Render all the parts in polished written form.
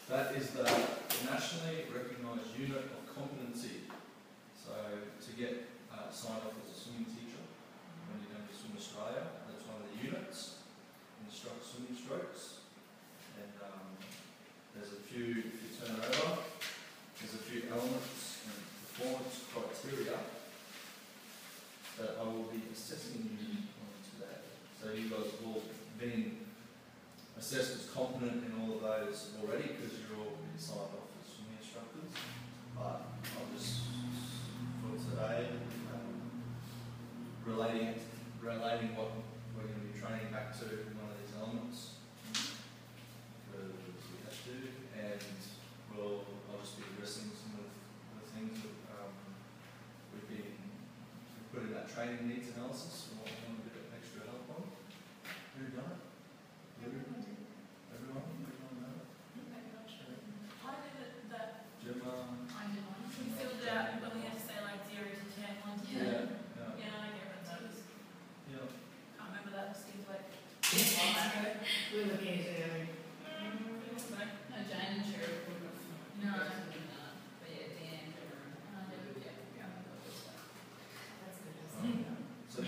That is the nationally recognised unit of competency. So to get signed off as a swimming teacher when you're going to Swim Australia, that's one of the units. Instruct swimming strokes. And there's a few, if you turn over, there's a few elements and performance criteria that I will be assessing you on today. So you guys have all been assessed as competent in all of those already because you're all been signed off as swimming instructors. But I'll just, for today, relating what we're going to be training back to one of these elements. Because we have to, and I'll just be addressing some of the things that we've put in that training needs analysis. We want a bit of extra help on. Who done it? Everyone? Everyone know it? I did it that. Gemma? I did one. We filled it out when we had to say like 0 to 10, 1 to 10. Yeah, I get rid of those. Yeah. Can't remember that, it seems like. We were looking at it. No, Jane and Cheryl wouldn't have. No. But yeah, Dan, everyone. That's good. So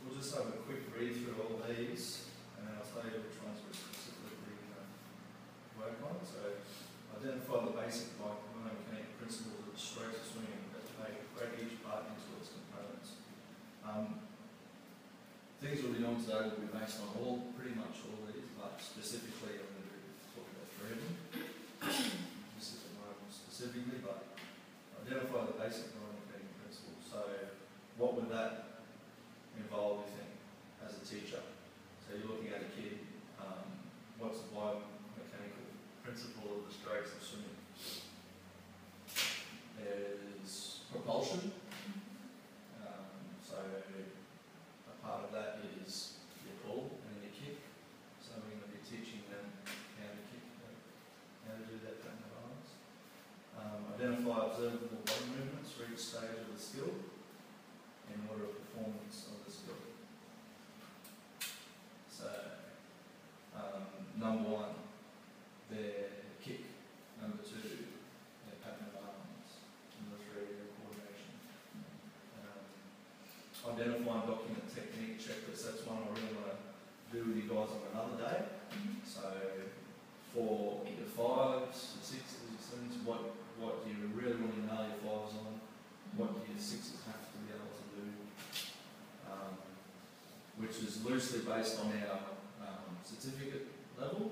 we'll just have a quick read through all these, and then I'll tell you which ones we're specifically work on. So identify the basic biomechanical principles of the strokes of swimming that break each part into its components. Things we'll be on today will be based on pretty much all these, but specifically I'm going to talk about 3 of them. This isn't one of them specifically, but identify the basic biomechanical principles. So what would that involve, you think, as a teacher? So you're looking at a kid, what's the biomechanical principle of the strokes of swimming? There's propulsion. So a part of that is your pull and your kick. So we're going to be teaching them how to kick, how to do that in the balance. Identify observable body movements for each stage of the skill in order of performance of the skill. So number 1, their kick. Number 2, their pattern of arms. Number 3, their coordination. Identify and document technique checklist. That's one I really want to do with you guys on another day. So for your 5s, your 6s, your 7s, what do you really want to nail your 5s on? What do your 6s have to be able to do? Which is loosely based on our certificate level,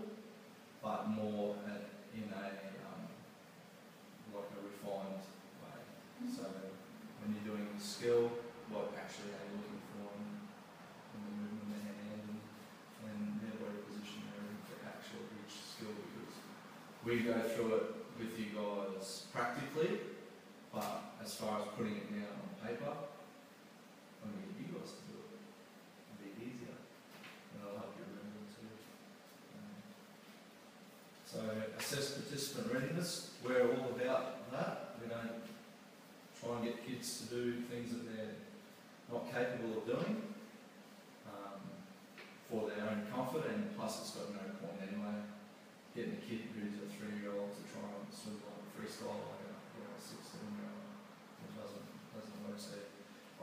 but more in a like a refined way. So when you're doing the skill, what actually are you looking for in the movement of the hand and their body position area for actual each skill, because we go through it with you guys practically, but as far as putting it down on paper, I'm going to get you guys to do it. It'll be easier, and I'll help you remember too. So assess participant readiness. We're all about that. We don't try and get kids to do things that they're not capable of doing for their own comfort, and plus it's got no point anyway. Getting a kid who's a 3-year-old to try and swim like a freestyle like a 6-7-year-old, it doesn't work. So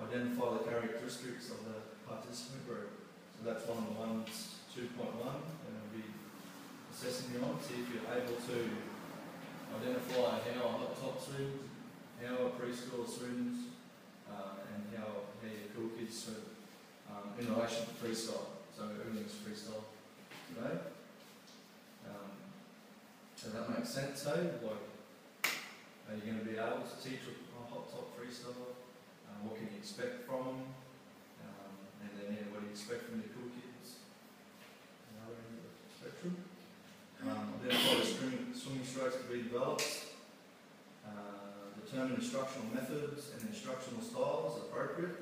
identify the characteristics of the participant group. So that's one of the ones, 2.1, and we'll be assessing you on, see if you're able to identify how a hot top swims, how a preschool swims, and how your cool kids swim in relation to freestyle. So everything's freestyle today. So that makes sense, eh? Like, are you going to be able to teach a hot top freestyle? What can you expect from them? And then, what do you expect from your cool kids? Another end of the spectrum. Identify the swimming strokes to be developed. Determine instructional methods and instructional styles appropriate.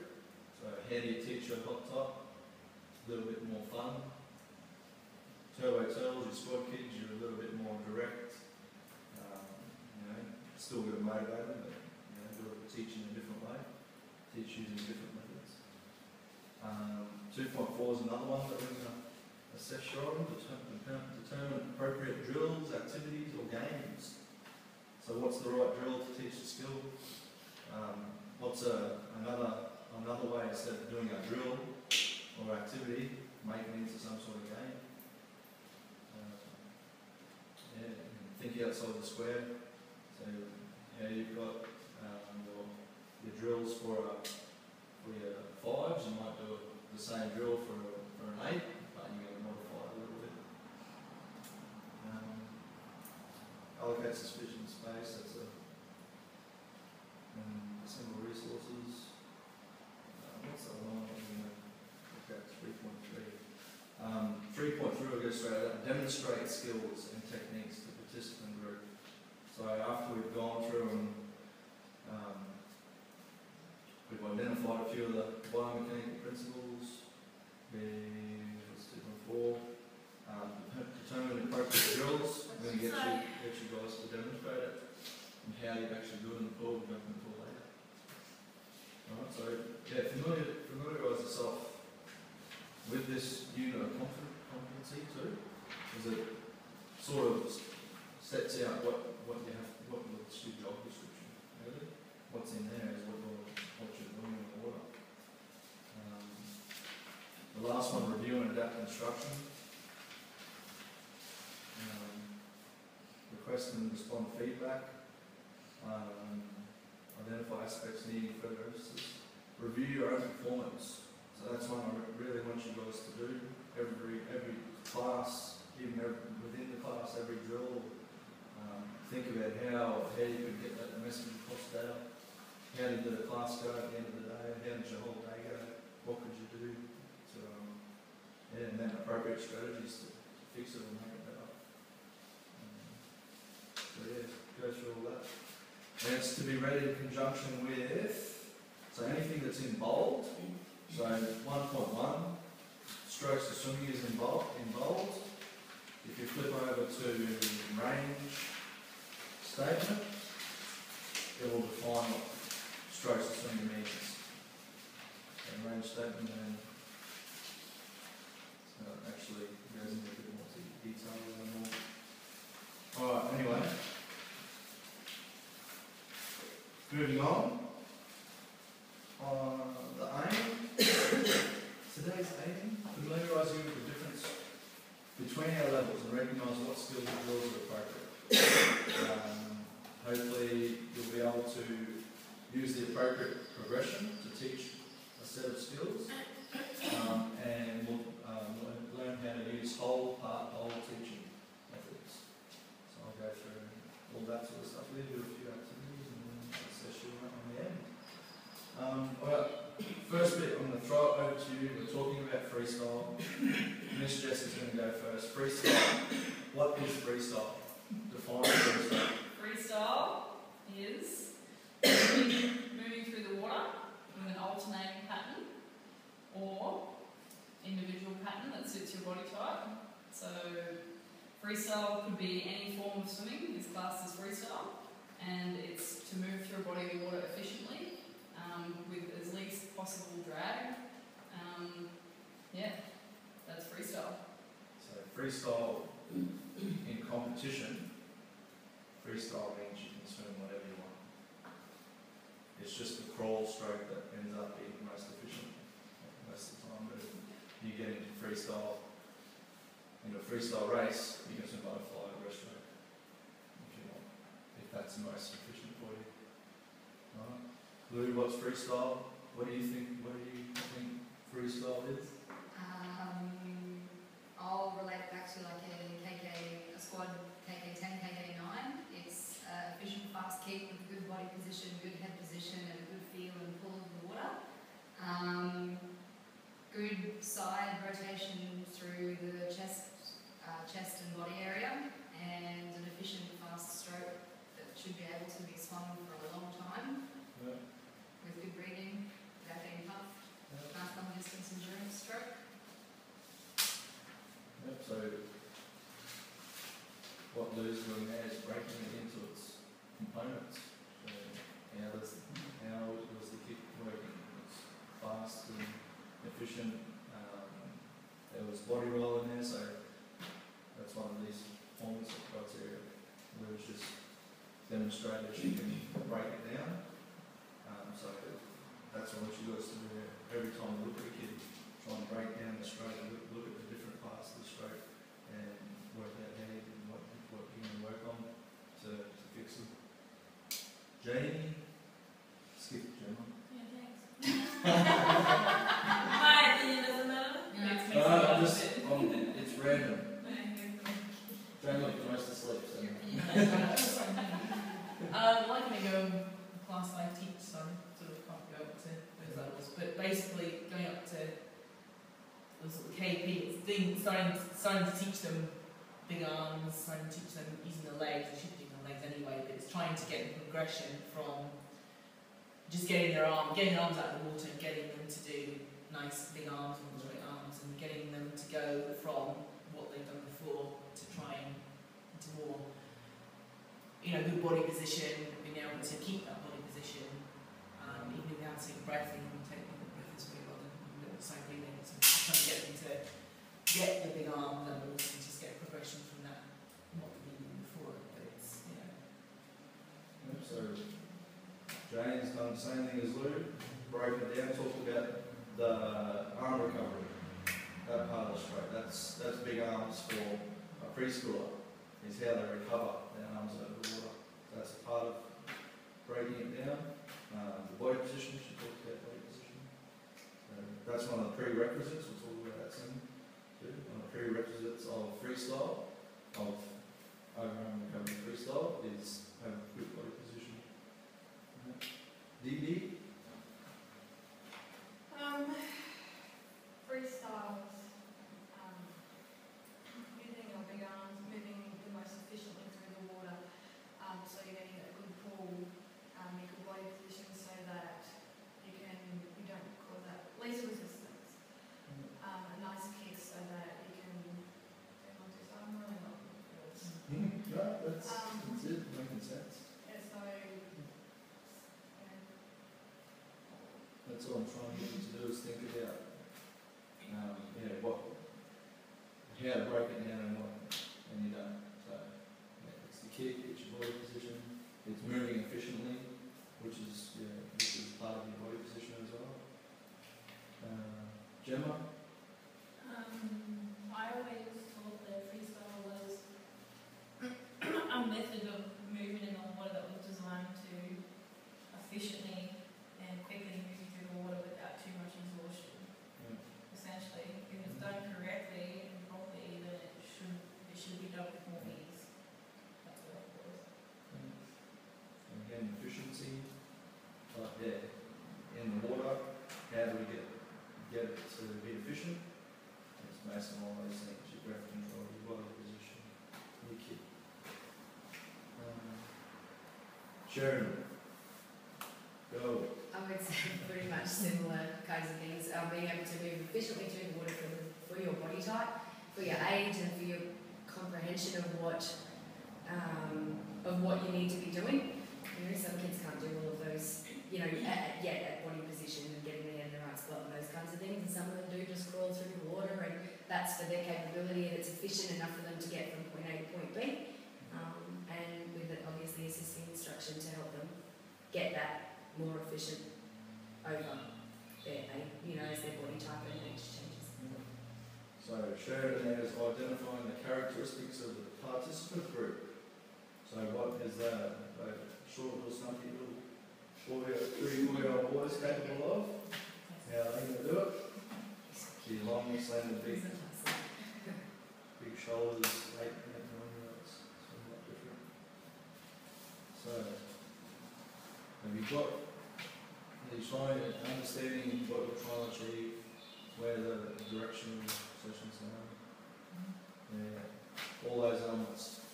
So how do you teach a hot top? A little bit more fun. Turbo turtles, your squad kids, you're a little bit more direct. Still got to motivate them, but do it teach in a different way. Teach using different methods. 2.4 is another one that we're going to assess your on. Determine appropriate drills, activities, or games. So what's the right drill to teach the skill? What's another way, instead of doing a drill or activity, make it into some sort of game? Think outside the square. So you've got your drills for your fives. You might do the same drill for an 8, but you're going to modify it a little bit. Allocate sufficient space. That's a single resources. What's the one? Okay, 3.3. 3.3 will go straight out. Demonstrate skills and techniques to the participant group. So after we've gone through and we've identified a few of the biomechanical principles, let's do number 4. Determine the appropriate drills. I'm going to get you guys to demonstrate it and how you actually do it in the pool. We'll jump in the pool later. Alright, so familiarise yourself with this unit of competency too, because it sort of sets out what's your job description. Really, what's in there is what you're doing in the water. The last one, review and adapt instruction. Request and respond to feedback. Identify aspects needing further emphasis. Review your own performance. So that's one I really want you guys to do. Every class, even within the class, every drill. Think about how you could get that message across data. How did the class go at the end of the day? How did your whole day go? What could you do to and then appropriate strategies to fix it and make it better. Go through all that. And it's to be read in conjunction with, so anything that's in bold. So 1.1, strokes to swimming is in bold. If you flip over to range statement, it will define what strokes to swimming means. And range statement then actually goes into a bit more detail than more. Alright, anyway. Moving on. The aim. Today's aim, familiarise you with the difference between our levels and recognise what skills and drills are appropriate. Hopefully you'll be able to use the appropriate progression to teach a set of skills, and we'll learn how to use whole, part, whole teaching methods. So I'll go through all that sort of stuff. We'll do a few activities and then assess you on the end. Alright, first bit I'm going to throw it over to you. We're talking about freestyle. Miss Jess is going to go first. Freestyle. What is freestyle? Define freestyle. Freestyle is moving through the water with an alternating pattern or individual pattern that suits your body type. So freestyle could be any form of swimming. This class is freestyle, and it's to move through a body of water efficiently with as least possible drag. That's freestyle. So freestyle in competition, freestyle means you can swim whatever you want. It's just the crawl stroke that ends up being the most efficient most of the time. But if you get into freestyle, in a freestyle race, you can swim butterfly or breaststroke if you want, if that's the most efficient for you. Right. Lou, what's freestyle? What do you think freestyle is? I'll relate back to like a squad KK 10, KK 9. It's efficient, fast kick with good body position, good head position, and a good feel and pull of the water. Good side rotation through the chest and body area, and an efficient, fast stroke that should be able to be swung for a long time. Yeah. With good breathing, without being puffed. Yeah. Nice long distance endurance stroke. Yep, so what Lou's doing there is breaking it into its components. So how was the kick working? It's fast and efficient. There was body roll in there, so that's one of these performance criteria. Lou demonstrate that she can break it down. So that's what she wants to do every time we look at a kid, try and break down the stroke, look at the different parts of the stroke and work out how you can, what you can work on to fix them. Jamie, skip Gemma. Yeah, thanks. My opinion doesn't matter. It's random. Jamie goes to sleep, so. Like when I go class I teach, so I sort of can't go up to those levels, but basically going up to those sort of KP, it's starting to teach them big arms, starting to teach them using the legs. They should be using the legs anyway, but it's trying to get the progression from just getting their arms out of the water and getting them to do nice big arms and straight arms, and getting them to go from what they've done before to trying into more, good body position, being able to keep that body position, even if they have to take a breath, they can take the breath as well, and side breathing. So trying to get them to get the big arm levels and just get progression from that, what they've been doing before. But it's, So Jane's done the same thing as Lou, broken it down, talked about the arm recovery, that part of the stroke. That's big arms for a preschooler, is how they recover their arms over the water. That's a part of breaking it down. The body position, she talked about body position. That's one of the prerequisites, we'll talk about that soon too. One of the prerequisites of freestyle, of overarm recovery freestyle, is have good body position. DD? Freestyles, using your big arms, moving the most efficiently through the water, so you're getting a good pull, your good body position so that you don't cause that least resistance, a nice kick so that you can I'm really not No, that's it, making sense. yeah, so That's all I'm trying to get you to do is think about how to break it down and you don't. So it's the kick, it's your body position, it's moving efficiently, which is part of your body position as well. Gemma? I always thought that freestyle was a method of movement in the water that was designed to efficiently and quickly move you through the water without too much exhaustion. Yeah. Essentially, if it's done correctly and properly, then it should be done with more ease. That's what it was. And again, efficiency, but in the water, how do we get it to be efficient? It's based on all those things, your breath control, your body position, your kick. Sharon, go. I would say pretty much similar kinds of things. Being able to move efficiently through the water for your body type, for your age, and for your comprehension of what you need to be doing. Some kids can't do all of those, at body position and getting their head in the right spot and those kinds of things. And some of them do just crawl through the water, and that's for their capability, and it's efficient enough for them to get from point A to point B. And with obviously assisting instruction to help them get that more efficient over their, as their body type and age changes. So Sheridan is identifying the characteristics of the participant group. So what is that? Short little stumpy little 3-4-year-old boys capable of? How are they going to do it? See long, slender feet, big shoulders, 8, 9-year-olds, somewhat different. So, have you got, are you trying to understanding what you're trying to achieve, where the direction of the sessions are? Yeah, all those elements.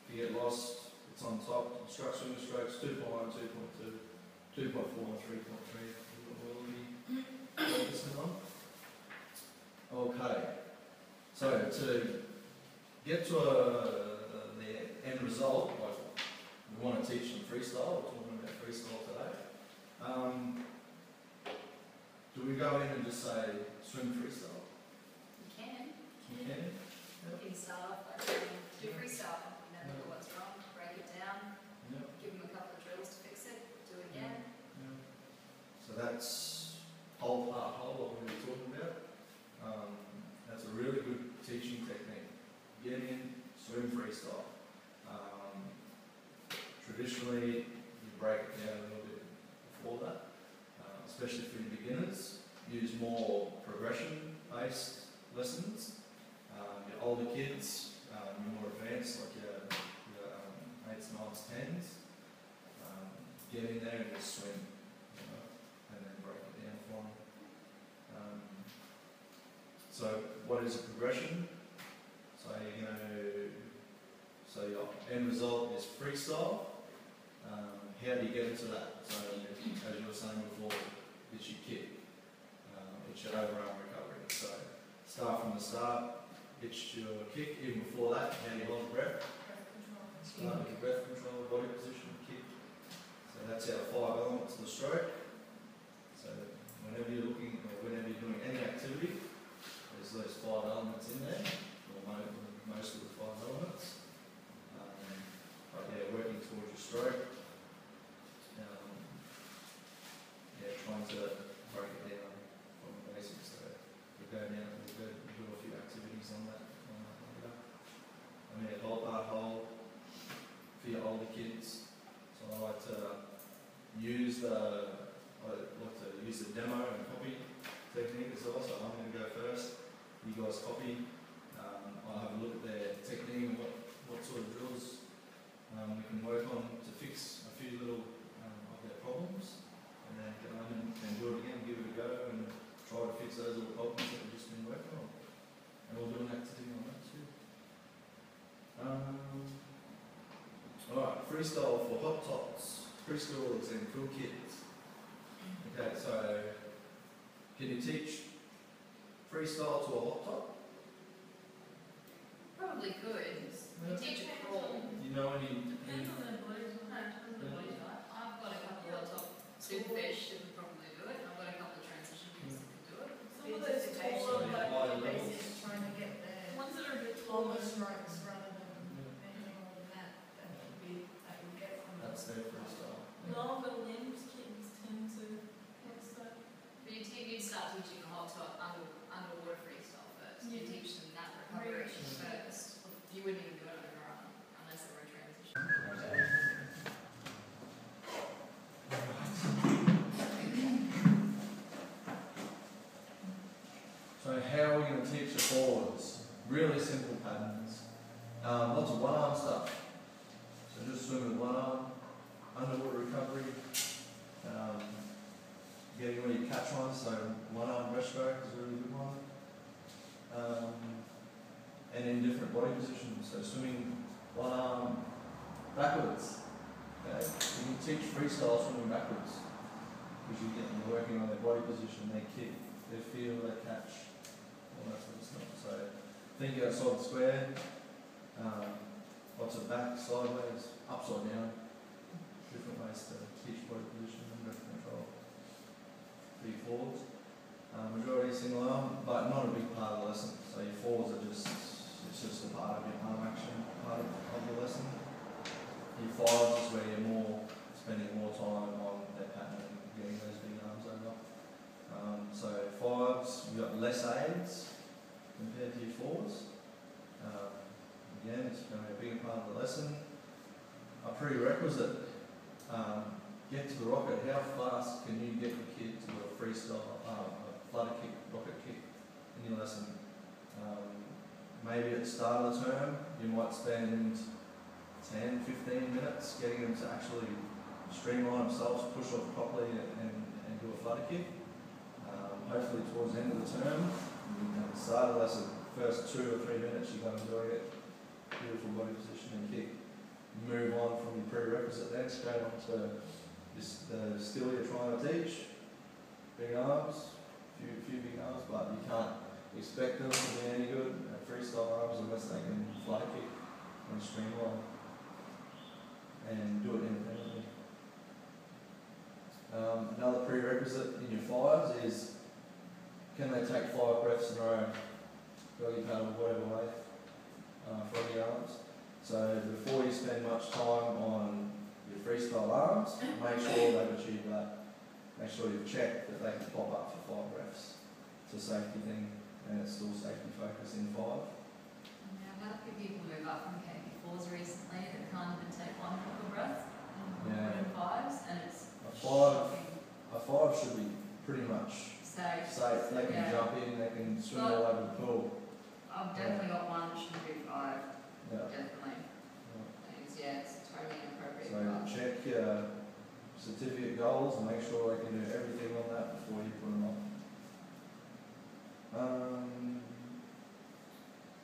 If you get lost, it's on top. Instruction strokes 2.1, 2.2, 2.4, and 3.3. We'll be focusing on. Okay. So to get to the end result, we want to teach them freestyle. We're talking about freestyle today. Do we go in and just say swim freestyle? You can. You can. You can start off by do freestyle. Know what's wrong, break it down. Yep. Traditionally, you break it down a little bit before that, especially for your beginners. Use more progression-based lessons. Your older kids, your more advanced, like your 8s, 9s, 10s, get in there and just swim, and then break it down for them. So what is a progression? So so your end result is freestyle. How do you get into that? So as you were saying before, it's your kick, it's your overarm recovery. So start from the start, it's your kick. Even before that, how do you hold your breath? Start with your breath control, body position, kick. So that's our 5 elements of the stroke. So whenever you're looking, or whenever you're doing any activity, there's those 5 elements in there, or most of the 5 elements. But yeah, working towards your stroke. Trying to break it down from the basics. So we'll go do a few activities on that later. I mean, a whole part hold for your older kids. So I like to use the demo and copy technique as well. So I'm going to go first. You guys copy. I'll have a look at their technique and what sort of drills we can work on to fix a few little of their problems. And then get on and do it again, give it a go, and try to fix those little problems that we've just been working on. And we'll do an activity on that too. Alright, freestyle for hot tots, preschoolers and cool kids. Okay, so can you teach freestyle to a hot tot? Probably could. You teach a crawl. You know any? Depends on their body type. I've got a couple of top superfish that could probably do it. I've got a couple of transition kids that could do it. Some of those taller, like, levels. basics trying to get their Ones that are a bit longer taller. strokes rather than anything more than that, that would get from That's their freestyle. Longer limbs kids tend to. What's that? But you'd start teaching a hot top underwater freestyle first. You Yeah. teach them that recovery first. You wouldn't even do it underground unless they were a transition. So how are we going to teach the forwards? Really simple patterns. Lots of one-arm stuff. So just swim with one arm, underwater recovery, getting where you catch one, so one-arm breaststroke is a really good one. And in different body positions, so swimming one arm backwards. Okay? You can teach freestyle swimming backwards because you're working on their body position, their kick, their feel, their catch, all that sort of stuff. So think outside the square, lots of back, sideways, upside down, different ways to teach body position and breath control. Big forwards. Majority single arm, but not a big part of the lesson. So your forwards are it's just a part of your arm action, part of the lesson. Your fives is where you're spending more time on that pattern and getting those big arms over. So fives, you've got less aids compared to your fours. Again, it's going to be a bigger part of the lesson. A prerequisite, get to the rocket. How fast can you get the kid to do a freestyle, flutter kick, rocket kick in your lesson? Maybe at the start of the term, you might spend 10, 15 minutes getting them to actually streamline themselves, push off properly and do a flutter kick. Hopefully towards the end of the term, at the start of the lesson, first 2 or 3 minutes you're going to enjoy it. Beautiful body position and kick. Move on from your prerequisite then, straight on to the skill you're trying to teach. Big arms, few big arms, but you can't expect them to be any good at freestyle arms unless they can flutter kick and streamline and do it independently. Another prerequisite in your fives is, can they take 5 breaths in a row, doggy paddle, whatever way, from your arms. So before you spend much time on your freestyle arms, make sure they've achieved that. Make sure you've checked that they can pop up for 5 breaths. It's a safety thing, and it's still safety focused in 5. Yeah, I've had a few people move up from KB4s recently that can't even take one proper breath. definitely got one, should be 5, Yeah. definitely. Things, yeah, it's totally inappropriate. So check your certificate goals and make sure they can do everything on that before you put them on.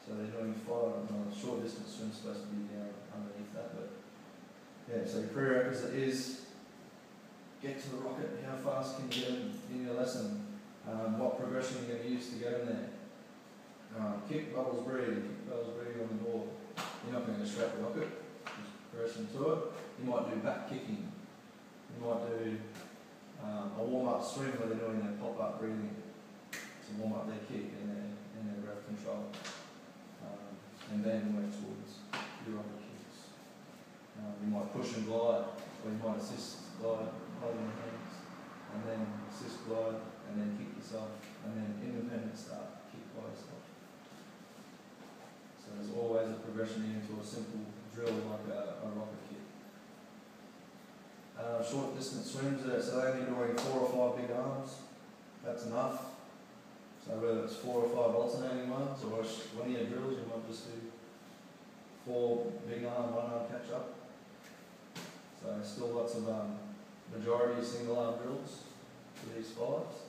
So they're doing 5, short distance swim's supposed to be down underneath that, but yeah, so your prerequisite is get to the rocket. How fast can you get in your lesson? What progression are you going to use to get in there? Kick, bubbles, breathe on the board. You're not going to strap the rocket, just progression to it. You might do back kicking. You might do a warm-up swim where they're doing their pop-up breathing to warm up their kick and their breath control. And then work towards your rocket kicks. You might push and glide, or you might assist glide, holding your hands, and then assist glide, and then kick yourself, and then independent start, kick by yourself. So there's always a progression into a simple drill like a rocket kick. Short distance swims, so they're only doing 4 or 5 big arms. That's enough. So whether it's 4 or 5 alternating ones, or one of your drills, you might just do 4 big arm, 1 arm catch up. So still lots of majority single arm drills for these 5s.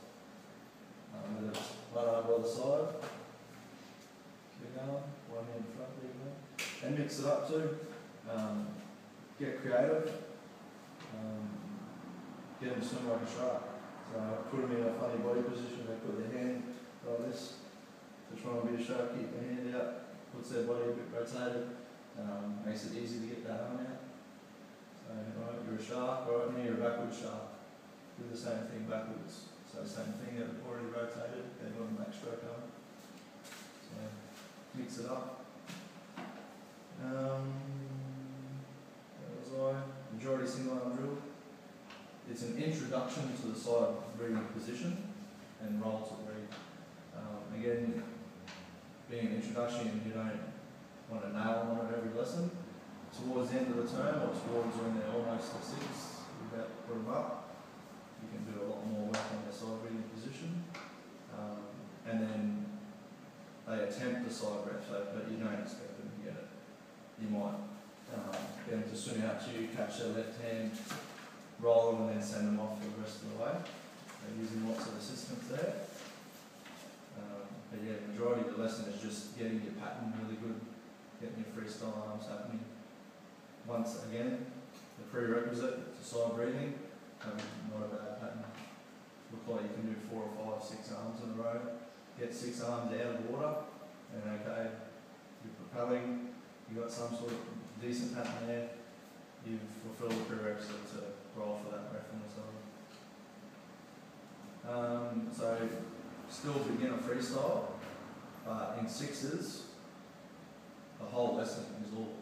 Whether it's 1 arm by the side, big arm, 1 hand front, big arm. And mix it up too. Get creative. Get them to swim like a shark. So put them in a funny body position, they put their hand like this. So try and be a shark, keep their hand out, puts their body a bit rotated, makes it easy to get that arm out. So right, you're a shark, right now you're a backward shark. Do the same thing backwards. So same thing, they've already rotated, they've got a backstroke arm. So mix it up. That was majority single arm drill. It's an introduction to the side breathing position and roll to breathe. Again, being an introduction, you don't want to nail on it every lesson. Towards the end of the term or towards when they're almost at 6, you're about to put them up. You can do a lot more work on their side breathing position. And then they attempt the side breath, but you don't expect them to get it. You might get them to swim out to you, catch their left hand, roll them and then send them off for the rest of the way. They're using lots of assistance there. But yeah, the majority of the lesson is just getting your pattern really good, getting your freestyle arms happening. Once again, the prerequisite to side breathing, not a bad pattern. Look like you can do 4 or 5, 6 arms in a row. Get 6 arms out of the water, and okay, you're propelling, you've got some sort of decent pattern there, you've fulfilled the prerequisite to roll for that breath on the side. So, still beginner freestyle, but in 6s, the whole lesson is all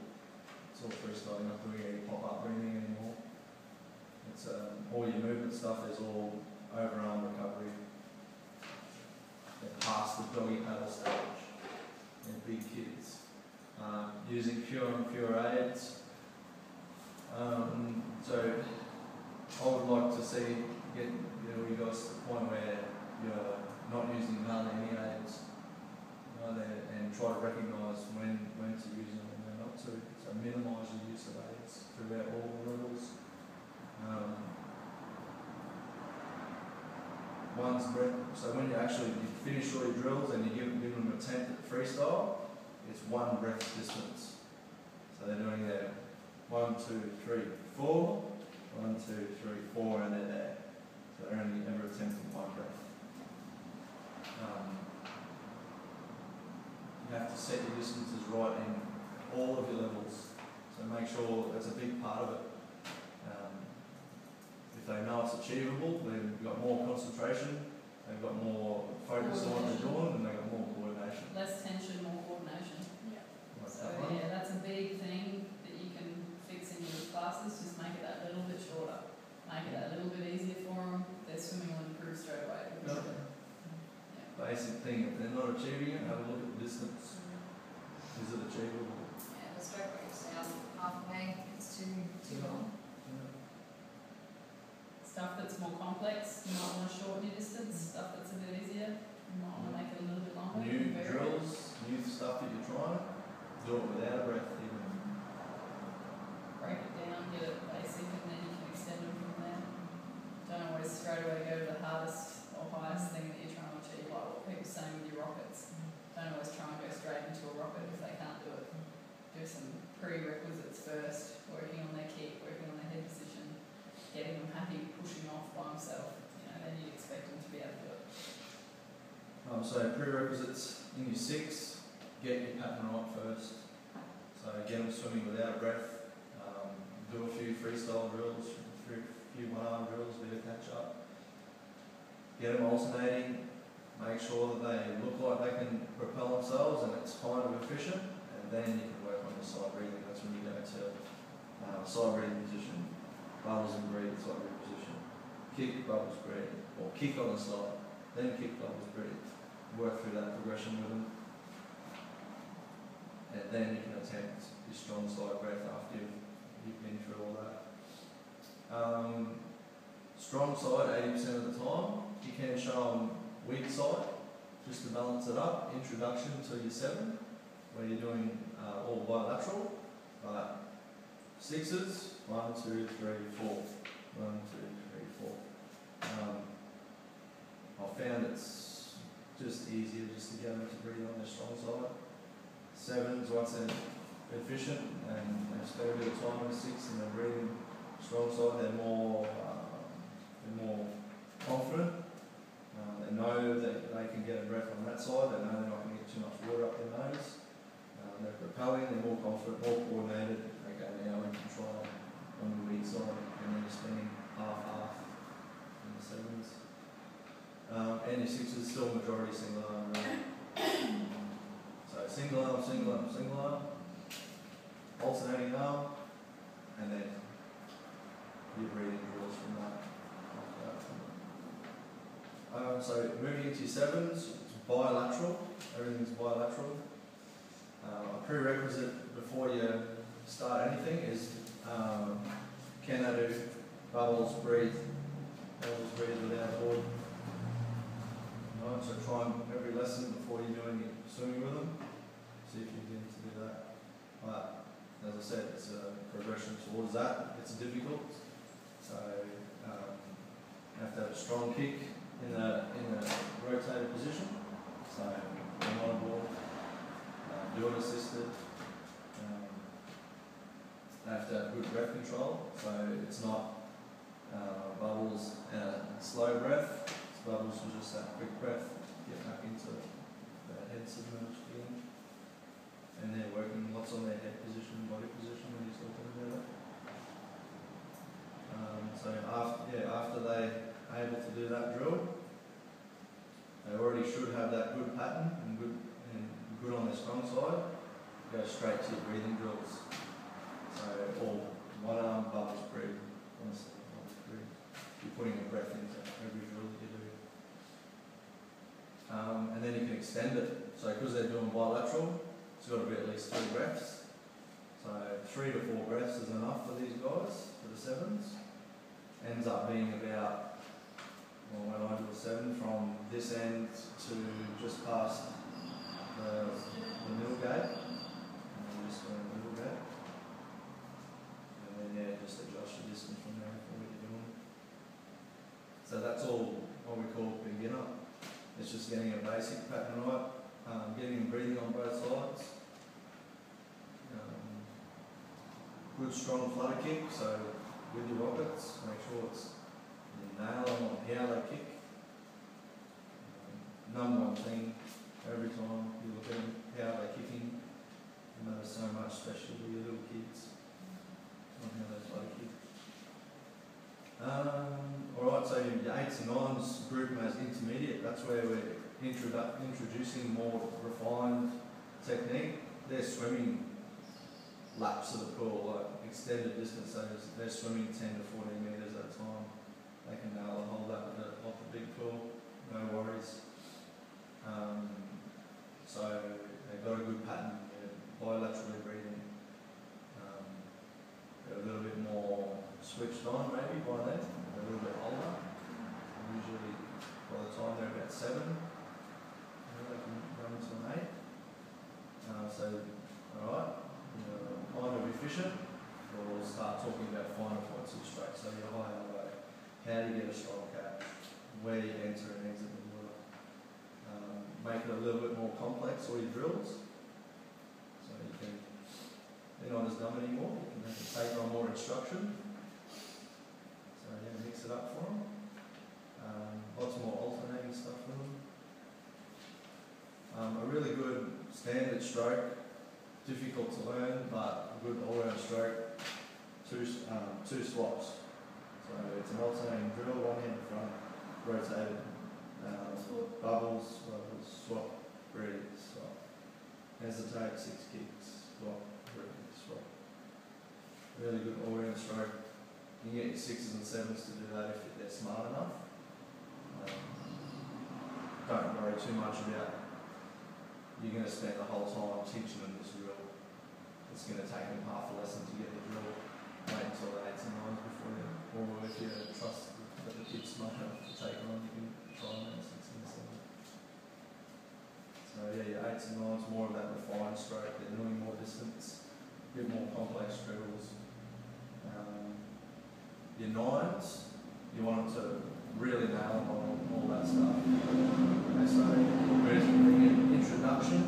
freestyle. You're not doing any pop-up breathing anymore. It's all your movement stuff is all overarm recovery. They're past the doggy paddle stage. They're big kids. Using fewer and fewer aids. So I would like to see you guys to the point where you're not using hardly any aids, and try to recognise when to use them and when not to. So minimise the use of aids throughout all the levels. So when you finish all your drills and you give them an attempt at freestyle, it's 1 breath distance. So they're doing their 1, 2, 3, 4, 1, 2, 3, 4, and they're there. So they're only ever attempting 1 breath. You have to set your distances right in all of your levels. So make sure that's a big part of it. If they know it's achievable, they've got more concentration, they've got more focus on what they're doing, and they've got more coordination. Less tension, more coordination. Yeah. So yeah, that's a big thing that you can fix in your classes. Just make it that little bit shorter. Make it that little bit easier for them. Their swimming will improve straight away. Okay. Yeah. Basic thing, if they're not achieving it, have a look at the distance. Is it achievable? Yeah, the stroke rate's down halfway, it's too long. Stuff that's more complex, you might want to shorten your distance. Stuff that's a bit easier, you might want to make it a little bit longer. New Vary. drills, new stuff. stuff that you're trying, do it without a breath even. Break it down, get it basic, and then you can extend them from there. Don't always straight away go to the hardest or highest thing that you're trying to achieve, like what people are saying with your rockets. Don't always try and go straight into a rocket if they can't do it. Do some prerequisites first, working on their kick, working on their head position, getting them happy, pushing off by himself. Then you'd expect them to be able to do it. So prerequisites in your 6, get your pattern right first. So get them swimming without a breath. Do a few freestyle drills, a few one-arm drills, bit of catch up. Get them alternating. Make sure that they look like they can propel themselves and it's kind of efficient. And then you can work on your side breathing. That's when you go to side breathing position. Bubbles and breathe, side breathing position. Kick, bubbles, breathe. Or kick on the side. Then kick, bubbles, breathe. Work through that progression with them. And then you can attempt your strong side breath after you've been through all that. Strong side 80% of the time. You can show them weak side just to balance it up. Introduction to your 7 where you're doing all bilateral. But 6s, 1, 2, 3, 4. 1, 2, 3, 4. I found it's just easier just to get them to breathe on their strong side. 7s, once they're efficient and they spend a bit of time with 6 and they're breathing strong side, they're more confident. They know that they can get a breath on that side. They know they're not going to get too much water up their nose. They're propelling. They're more confident, more coordinated. Okay, now we can try on the weak side, and then you're spending half in the 7s. And your 6s still majority single arm. So single arm, single arm, single arm, alternating arm, and then your breathing drills from that. So moving into your 7s, it's bilateral. Everything's bilateral. A prerequisite before you start anything is can they do bubbles, breathe without a board. Right, so try and every lesson before you do any swimming with them, see if you can do that. But as I said, it's a progression towards that. It's difficult, so you have to have a strong kick in a rotated position. So come on board, do it assisted. They have to have good breath control, so it's not bubbles and a slow breath. It's bubbles with just that quick breath, get back into that head submerged again. And they're working lots on their head position, body position when you're talking about it. So after they're able to do that drill, they already should have that good pattern and good on their strong side. Go straight to your breathing drills. So all one arm bubbles breathe, honestly, bubbles breathe. You're putting a breath into every drill that you do. And then you can extend it. So because they're doing bilateral, it's got to be at least 3 breaths. So 3 to 4 breaths is enough for these guys, for the 7s. Ends up being about, well, when I do a 7, from this end to just past the middle gate. And then just go to the middle gate. And then just adjust your distance from there for what you're doing. So that's all what we call beginner. It's just getting a basic pattern right, getting breathing on both sides. Good strong flutter kick, so with your rockets, make sure it's you nail them on how they kick. Number one thing, every time you look at them, how they're kicking, you notice so much, especially with your little kids, on how they flutter kick. Alright, so your 8s and 9s group as intermediate, that's where we're introducing more refined technique. They're swimming laps of the pool, like extended distance, so they're swimming 10 to 14 metres at a time. They can nail a whole lap off the big pool, no worries. So they've got a good pattern, they're bilaterally breathing. They're a little bit more switched on maybe by then, they're a little bit older. Usually by the time they're about 7, they can run into an 8. competition, we'll start talking about finer points of stroke. So your high elbow, how do you get a strong catch, where you enter and exit the water. Make it a little bit more complex, all your drills. So you can, they're not as dumb anymore, you can take on more instruction. So yeah, mix it up for them. Lots more alternating stuff for them. A really good standard stroke, difficult to learn, but a good all-round stroke, two swaps. So it's an alternating drill, one hand in front, rotated, bubbles, swap, breathe, swap, hesitate, 6 kicks, swap, breathe, swap. Really good all-round stroke. You can get your 6s and 7s to do that if they're smart enough. Don't worry too much about you're going to spend the whole time teaching them this drill. It's going to take them half a lesson to get the drill. Wait until they're 8s and 9s before you, or if you trust that the kid's smart enough to take on, you can try them at 6 and 7. So yeah, your 8s and 9s, more of that refined stroke, they're doing more distance, a bit more complex drills. Your 9s, you want them to really nail on all that stuff. Okay, so we're just doing an introduction,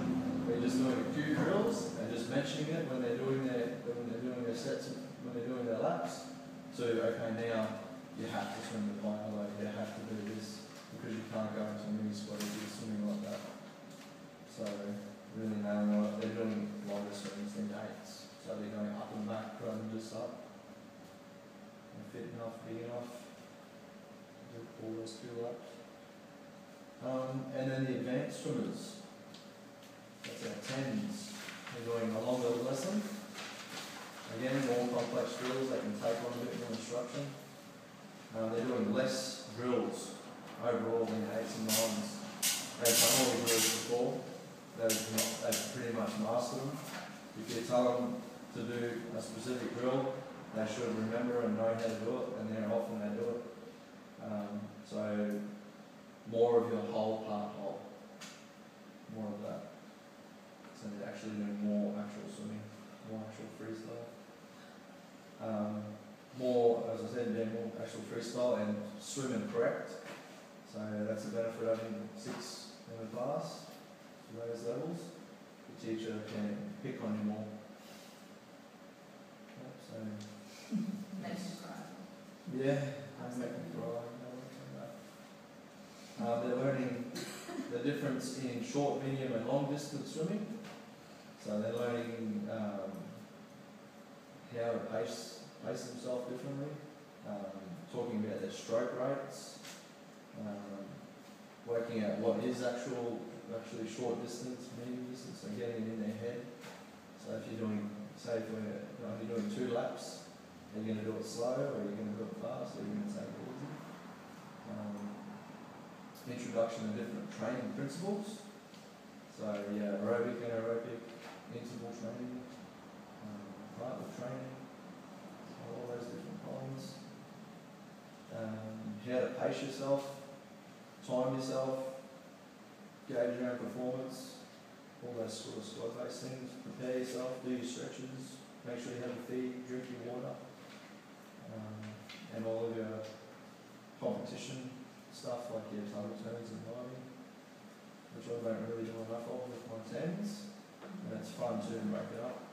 we're just doing a few drills and just mentioning it when they're doing their sets, when they're doing their laps. So okay, now you have to swim the high elbow, you have to do this because you can't go into mini squat if you're swimming like that. So really nailing on it. They're doing longer swims than 8s, so they're going up and back rather than just up. And fit enough, big enough. All those 2 laps. And then the advanced swimmers, that's our 10s. They're doing a longer lesson. Again, more complex drills, they can take on a bit more instruction. They're doing less drills overall than 8s and 9s. They've done all the drills before, they've pretty much mastered them. If you tell them to do a specific drill, they should remember and know how to do it, and they're often they do it. So more of your whole part whole, more of that. So they're actually doing more actual swimming, more actual freestyle. More, as I said, yeah, more actual freestyle and swimming correct. So that's the benefit of having 6 in the class for those levels. The teacher can pick on you more. Yep, so Makes you cry. yeah, I make them cry. They're learning the difference in short, medium and long distance swimming. So they're learning how to pace themselves differently, talking about their stroke rates, working out what is actually short distance, medium distance, and getting it in their head. So if you're doing, say if you're doing 2 laps, are you going to do it slow, or are you going to do it fast, or are you going to take it easy? Introduction to different training principles. So yeah, aerobic, anaerobic, interval training, partner training, all those different kinds. How to pace yourself, time yourself, gauge your own performance, all those sort of squad-based things. Prepare yourself, do your stretches, make sure you have a feed, drink your water, and all of your competition stuff like your tongue turns and diving, which I don't really do enough of with my 10s. And it's fun to break it up.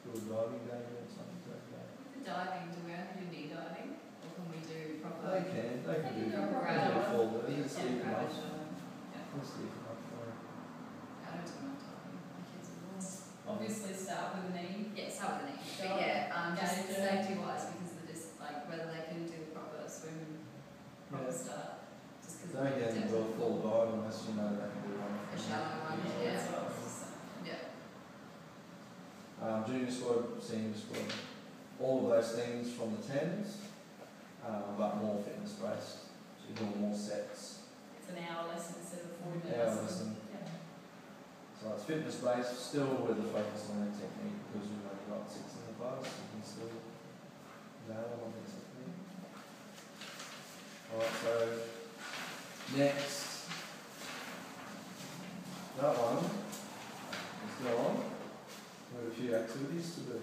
Do a diving game or something like that. For diving, do we only do knee diving? Or can we do proper? They can do full, but it's deep enough. It's deep enough for it. I don't do enough diving. My kids are all. Obviously start with a knee. Yeah, start with the knee. Sure. But yeah, just Gauge it. safety wise, because of this, like whether they can do the proper swim, proper Yeah. start. Just because Don't get into a full dive unless you know they can do one. a shallow one. Yeah, Yeah. that's what I was just saying. Yeah. Junior squad, senior squad, all of those things from the 10s, but more fitness based. So you're doing more sets. It's an hour lesson instead of 40 minutes. Hour lesson. Yeah. So it's fitness based, still with the focus on their technique, because we've only got 6 in the class, you can still nail on their technique. Alright, so next, that one, let's go on. We have a few activities to do.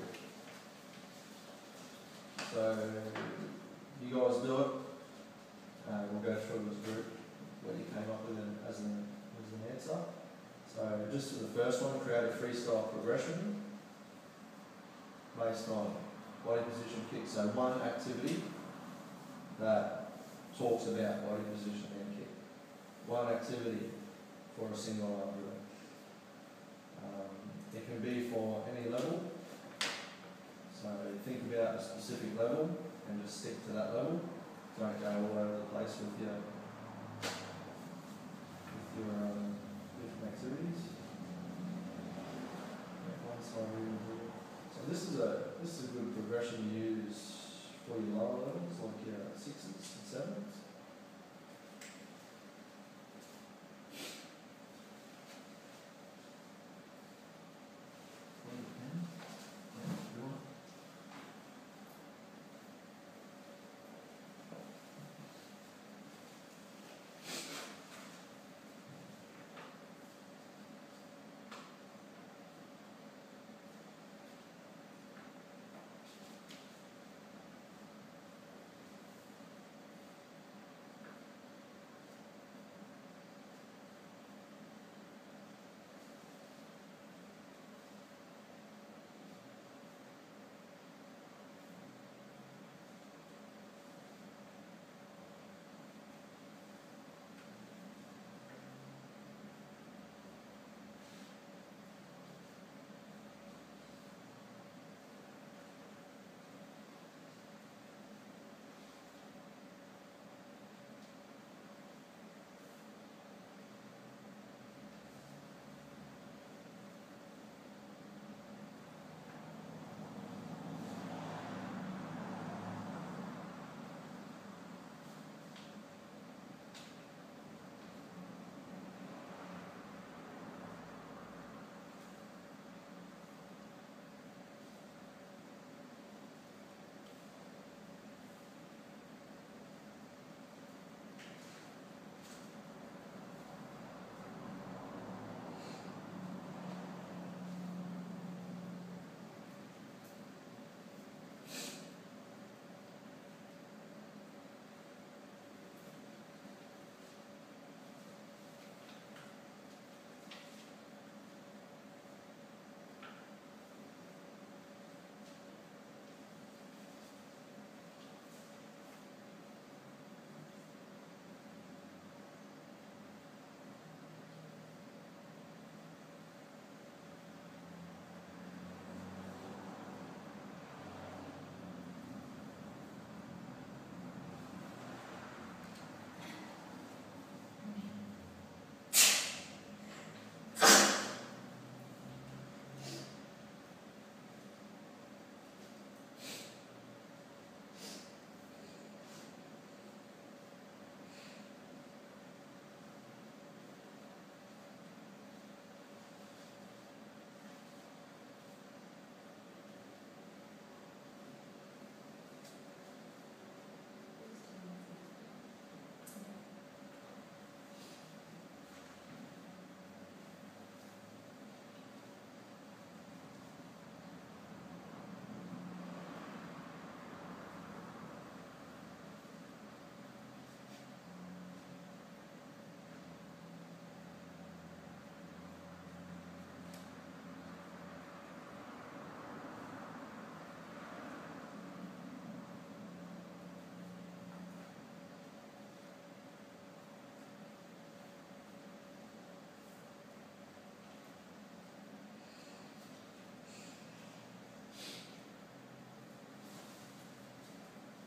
So you guys do it. We'll go through as a group what you came up with as an answer. So just for the first one, create a freestyle progression based on body position kick. So one activity that talks about body position and kick. One activity for a single arm drill. It can be for any level. So think about a specific level and just stick to that level. Don't go all over the place with your different activities. So this is a good progression to use for your lower levels, like your 6s and 7s.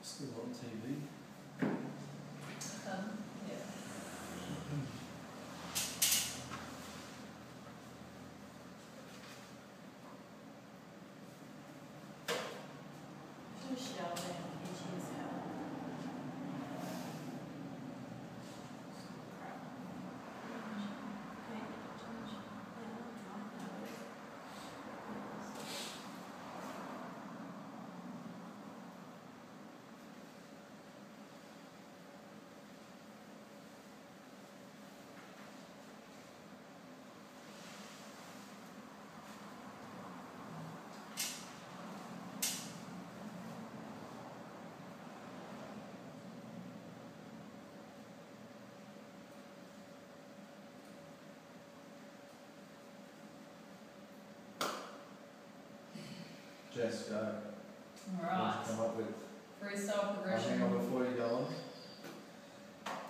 Still on TV. Yeah. Michelle and AT's out. Jess, go. Alright, Come up with. freestyle Hang progression. on before you go on.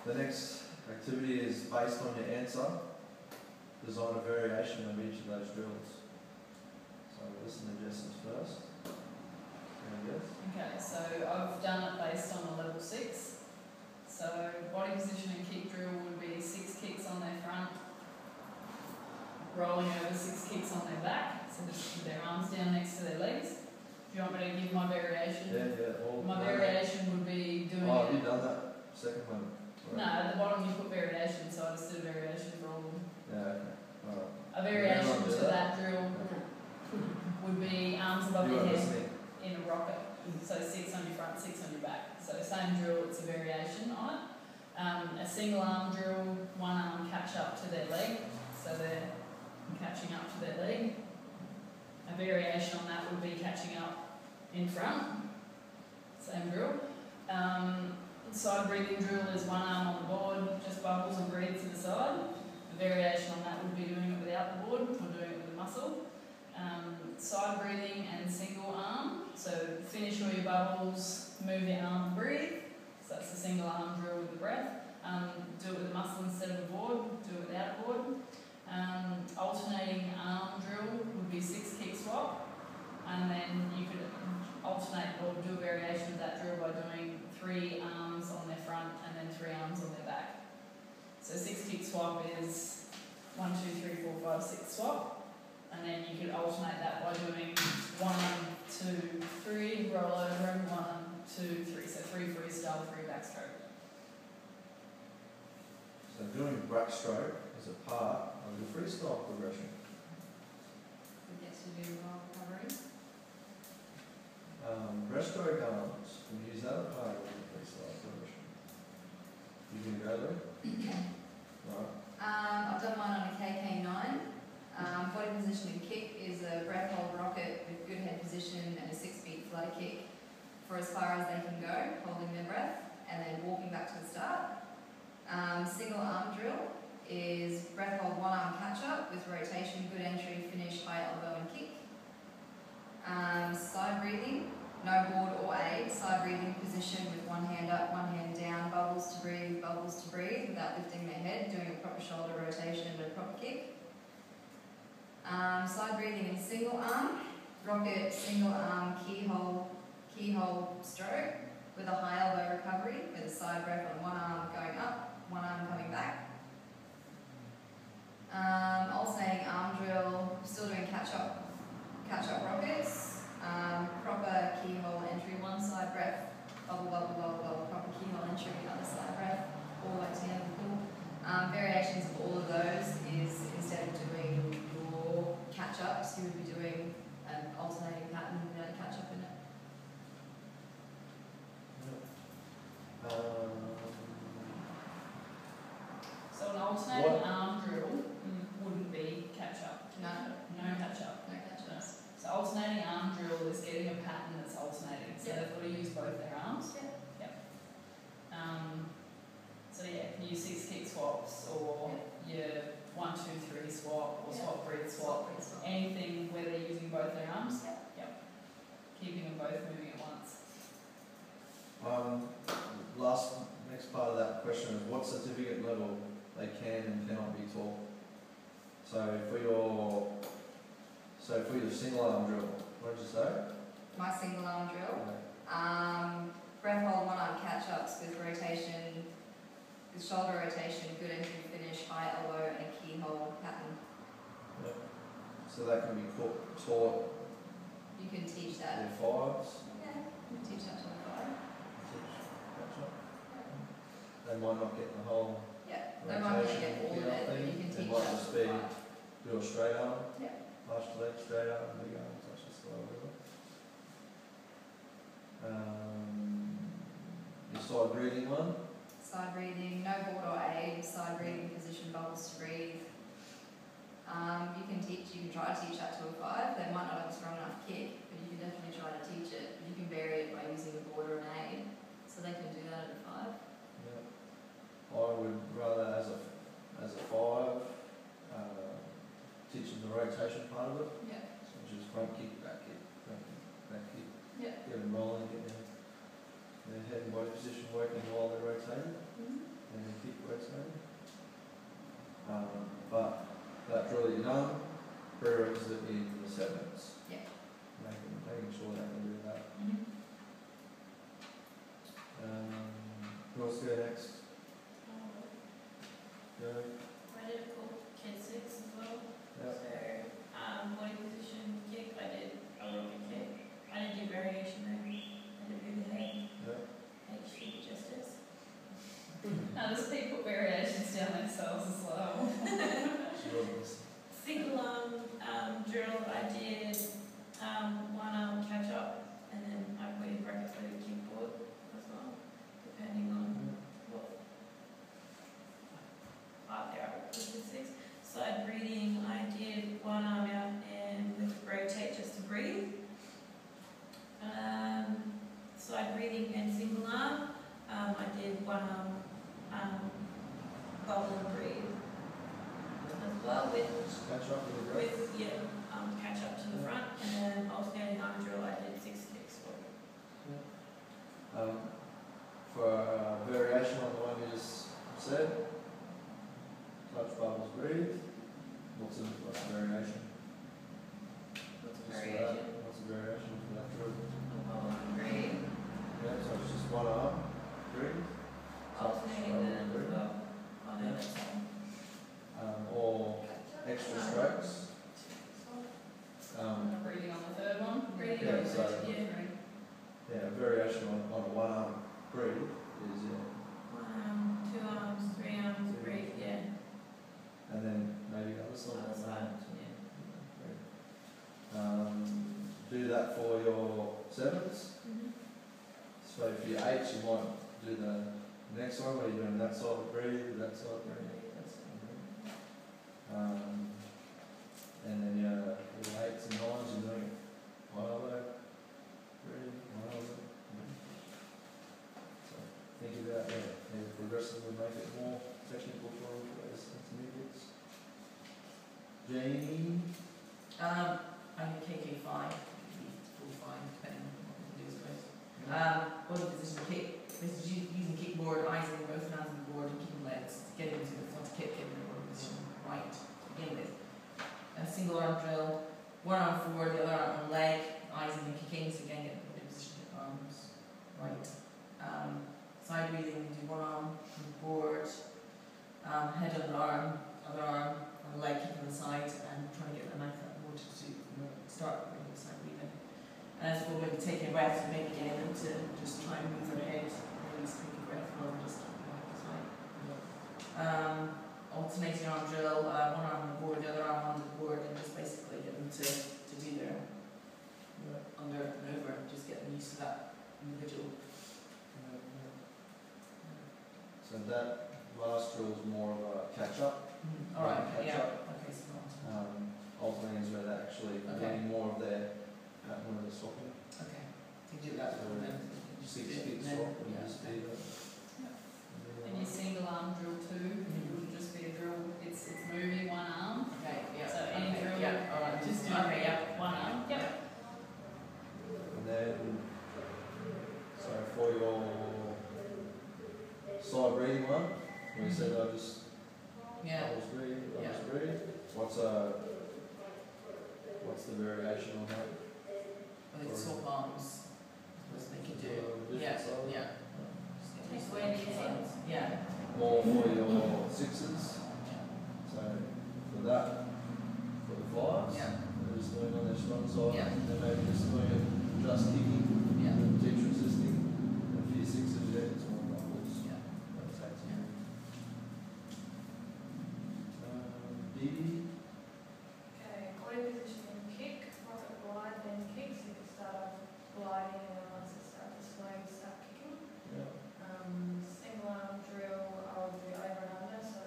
The next activity is based on your answer. Design a variation of each of those drills. So listen to Jess's first. And yes. Okay, so I've done it based on a level 6. So body position and kick drill would be 6 kicks on their front, rolling over 6 kicks on their back, so just keep their arms down next to their legs. Do you want me to give my variation? Yeah. All My variation would be doing have it. you done that second one? No, at the bottom you put variation, so I just did a variation for all of them. Yeah, okay. Alright. A variation Everyone do to that drill would be arms above You your are head listening. in a rocket. So 6 on your front, 6 on your back. So same drill, it's a variation on it. A single arm drill, one arm catch up to their leg, so they're catching up to their leg. A variation on that would be catching up in front, same drill. Side breathing drill is one arm on the board, just bubbles and breathe to the side. A variation on that would be doing it without the board or doing it with a muscle. Side breathing and single arm, so finish all your bubbles, move your arm and breathe. So that's a single arm drill with the breath. Do it with a muscle instead of a board, do it without a board. Alternating arm drill would be 6 kick swap, and then you could alternate or do a variation of that drill by doing 3 arms on their front and then 3 arms on their back. So 6 kick swap is 1, 2, 3, 4, 5, 6 swap. And then you could alternate that by doing 1, 2, 3, roll over, and 1, 2, 3. So 3 freestyle, 3 backstroke. So doing backstroke is a part of the freestyle progression. Who gets to do roll recovery? Breaststroke arms, can you use that as part of the freestyle progression? You can go there? Right. I've done mine on a KK9. Body position and kick is a breath hold rocket with good head position and a 6-beat flutter kick for as far as they can go, holding their breath, and then walking back to the start. Single arm drill is breath hold 1 arm catch up with rotation, good entry, finish, high elbow and kick. Side breathing, no board or aid, side breathing position with 1 hand up, 1 hand down, bubbles to breathe without lifting their head, doing a proper shoulder rotation and a proper kick. Side breathing in single arm, rocket, single arm, keyhole stroke with a high elbow recovery with a side breath on 1 arm going up, 1 arm coming back. Alternating arm drill, still doing catch up rockets, proper keyhole entry, 1 side breath, bubble, proper keyhole entry, other side breath, all the way to the end of the pool. Variations of all of those is instead of doing your catch-ups, you would be doing an alternating pattern without a catch-up in it. So an alternating arm drill wouldn't be catch up. No. No catch up. No catch-ups. So alternating arm drill is getting a pattern that's alternating. So they've got to use both their arms. Yeah. So yeah, use 6 kick swaps or your 1, 2, 3 swap or swap breathe swap. Anything where they're using both their arms. Yep. Keeping them both moving at once. Next part of that question is what certificate level they can and cannot be taught. So for your single arm drill, what did you say? My single arm drill. Okay. Breath hold 1 arm catch ups with rotation, with shoulder rotation, good entry finish, high elbow and a keyhole pattern. Yep. So that can be taught You can teach in that. 5s. Yeah, you can teach that to a 5. They might not get the whole Yeah, they might not get all of it, but you can They teach might that just to a be 5. do a straight arm, Yeah. large leg, straight arm, big arm, touch the slow whatever. Your side breathing one. Side breathing, no board or aid, side breathing position, bubbles to breathe. You can try to teach that to a 5. They might not have a strong enough kick, but you can definitely try to teach it. You can vary it by using a board or an aid, so they can do that at a 5. Yeah. I would rather as a 5, teach them the rotation part of it, Yeah. which is front kick, back kick, front kick, But that drill you know, prerequisite in the sevens. Yeah. Making sure they can do that. Mm-hmm. Who wants to go next? Go. I did a cool kid 6 as well. Yep. So, body position kick, I did a little kick. I didn't do variation though. I did move the head. Yep. Head shoot justice. Now does people put variations down themselves as well? Single arm drill, I did one arm catch up, and then I put in brackets for the kickboard as well, depending on what part they are with the 6. Side breathing, I did one arm out and with rotate just to breathe. Side breathing and single arm, I did one arm bubble and breathe as well with Catch up with the breath. catch up to the front, and then alternating arm drill, I did 6 kicks for. For variation on the one you just said, touch bubbles breathe. What's the variation? What's Just for variation? that, what's the variation for that drill? Bubble and breathe. Yeah, so it's just one arm, breathe. Alternating Bubble them as breathe. well. Oh no, that's all. Or extra strokes. Breathing on the third one. Breathing Yeah, on the so- first, yeah. Yeah, variation on a one arm breathe is, 1 arm, 2 arms, 3 arms, breathe, yeah. and then maybe other side. Other side, yeah. Do that for your sevens. So for your eights, you might do the next one where you're doing that side breathe, that side breathe. And then your 8s and 9s, you're doing one other breathe, one other breathe. So think about maybe progressively make it more technical for those intermediates. Jamie? I did KK5, full 5, depending on what you do, I suppose. Body position kick. This is using kickboard, eyes in both hands on the board and keeping legs. Getting into the front kick, getting the body position right to begin with. A single arm drill, one arm forward, the other arm on leg, eyes in the kicking, so again get the body position, arms right. Side breathing, do one arm on the board, head on the arm, other arm on the leg, kick on the side, and trying to get the knife out more to start with the side breathing. And as well, maybe taking a breath, maybe getting them to just try and move their head, release, take a breath, rather than just keeping it this way. Alternating arm drill, one arm on the board, the other arm on the board, and just basically get them to do their under and over, just get them used to that individual. So that last drill is more of a catch up. Alright, Catch yeah. up. Okay, so not. Alternating is where they're actually Okay. getting more of their pattern where they're stopping. Okay. So you do that So and then you 6 do it, feet and then- swap and yeah. just be the. And your single arm drill 2, it wouldn't just be a drill, it's moving one arm. Okay, yeah. So any okay, drill, yeah, alright. just do okay, yeah. one arm. Yep. And then, so for your side breathing one, where you said I just Yeah. bubbles breathe, Yeah. bubbles breathe. What's the variation on that? I think swap arms. Suppose they could do. Different Yeah, side? yeah. Just where the head. Yeah. More for your sixes. So for that, for the fives, Yeah. they're just doing on their strong side. Yeah. Then maybe just doing it just kicking, Yeah. teacher assisting. And for your sixes, yeah, it's more bubbles. Yeah. Rotates. Yeah. Dee. Okay, body position and kick. Once it glide, then kick. So you can start off gliding, and then once it starts to slow, you start kicking. Yeah. Single arm drill, I'll do over and under. So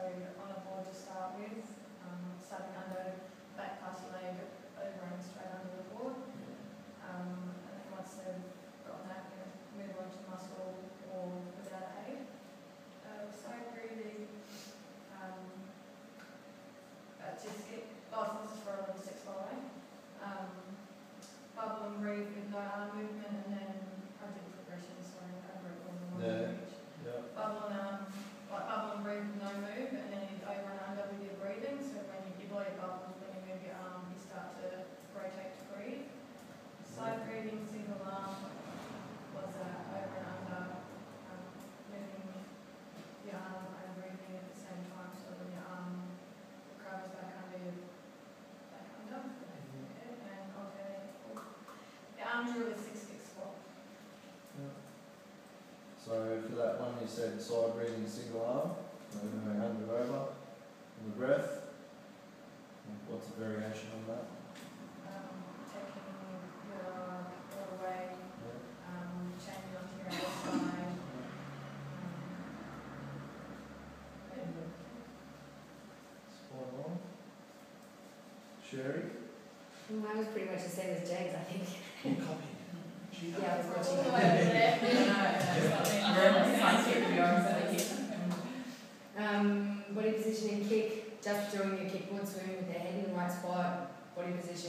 So for that one you said side breathing single arm, so under over, and the breath. What's the variation on that? Taking your away, Yeah. changing onto your other side. Spot on. Sherry? Mine was pretty much the same as James, I think. You copied. Yeah, I was watching All the it. way over there. Very much scientific, we are, so they keep. Body position and kick, just throwing your kickboard swing with the head in the right spot. Body position